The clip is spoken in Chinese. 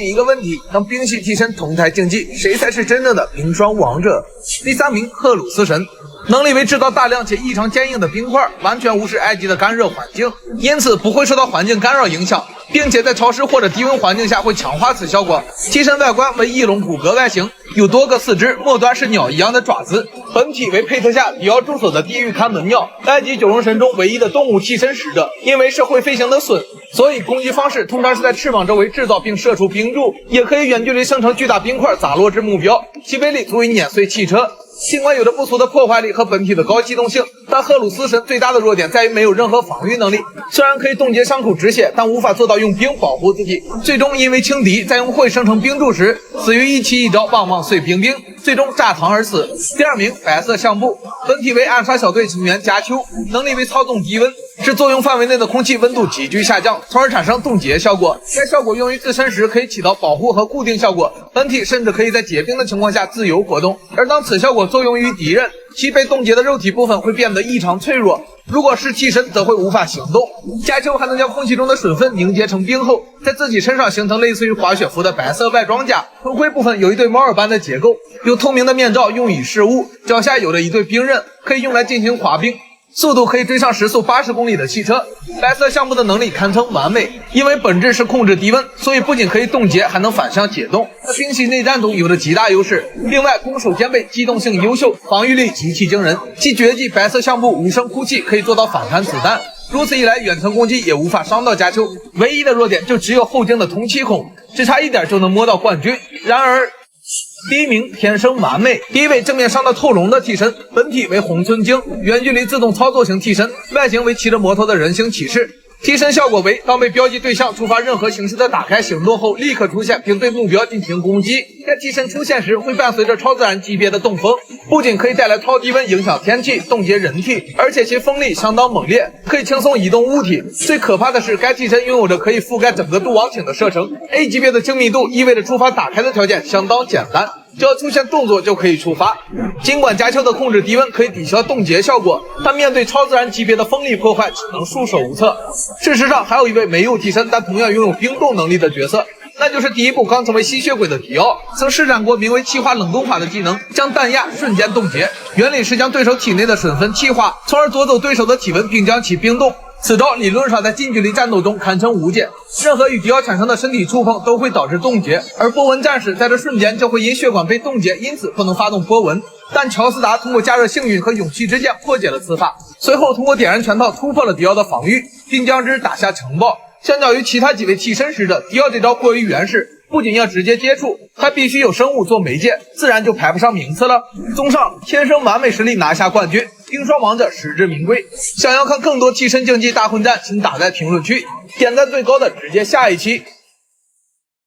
你一个问题：当冰系替身同台竞技，谁才是真正的冰霜王者？第3名，赫鲁斯神。能力为制造大量且异常坚硬的冰块，完全无视埃及的干热环境，因此不会受到环境干扰影响，并且在潮湿或者低温环境下会强化此效果。替身外观为翼龙骨骼外形，有多个四肢，末端是鸟一样的爪子。本体为佩特夏迪奥驻守的地狱看门鸟，埃及9龙神中唯一的动物替身使者。因为是会飞行的隼，所以攻击方式通常是在翅膀周围制造并射出冰柱，也可以远距离生成巨大冰块砸落至目标，其威力足以碾碎汽车。尽管有着不俗的破坏力和本体的高机动性，但赫鲁斯神最大的弱点在于没有任何防御能力。虽然可以冻结伤口止血，但无法做到用冰保护自己。最终因为轻敌，在用会生成冰柱时，死于一招棒棒碎冰冰，最终炸膛而死。第2名，白色相布。本体为暗杀小队成员加丘，能力为操纵低温，使作用范围内的空气温度急剧下降，从而产生冻结效果。该效果用于自身时可以起到保护和固定效果，本体甚至可以在结冰的情况下自由活动。而当此效果作用于敌人，其被冻结的肉体部分会变得异常脆弱，如果是替身则会无法行动。加丘还能将空气中的水分凝结成冰后，在自己身上形成类似于滑雪服的白色外装甲，头盔部分有一对猫耳般的结构，有透明的面罩用以视物，脚下有着一对冰刃，可以用来进行滑冰，速度可以追上时速80公里的汽车。白色相布的能力堪称完美，因为本质是控制低温，所以不仅可以冻结，还能反向解冻，在冰系内战中有着极大优势。另外，攻守兼备，机动性优秀，防御力极其惊人。其绝技白色相布无声哭泣可以做到反弹子弹，如此一来，远程攻击也无法伤到加丘。唯一的弱点就只有后颈的通气孔，只差一点就能摸到冠军。然而第1名，天生完美。第1位正面伤到透龙的替身，本体为红村鲸，远距离自动操作型替身，外形为骑着摩托的人形骑士。替身效果为当被标记对象触发任何形式的打开行动后，立刻出现并对目标进行攻击。该替身出现时会伴随着超自然级别的动风，不仅可以带来超低温影响天气、冻结人体，而且其风力相当猛烈，可以轻松移动物体。最可怕的是，该替身拥有着可以覆盖整个度网艇的射程。A 级别的精密度意味着触发打开的条件相当简单，只要出现动作就可以触发。尽管加丘的控制低温可以抵消冻结效果，但面对超自然级别的风力破坏，只能束手无策。事实上，还有一位没有替身但同样拥有冰冻能力的角色，那就是第1部刚成为吸血鬼的迪奥，曾施展过名为气化冷冻法的技能，将弹压瞬间冻结。原理是将对手体内的水分气化，从而夺走对手的体温并将其冰冻。此招理论上在近距离战斗中堪称无解，任何与迪奥产生的身体触碰都会导致冻结，而波纹战士在这瞬间就会因血管被冻结，因此不能发动波纹。但乔斯达通过加热幸运和勇气之剑破解了此法，随后通过点燃拳套突破了迪奥的防御，并将之打下城堡。相较于其他几位替身使者，迪奥这招过于原始，不仅要直接接触，还必须有生物做媒介，自然就排不上名次了。综上，天生完美实力拿下冠军，冰霜王者实至名归。想要看更多替身竞技大混战，请打在评论区，点赞最高的直接下一期。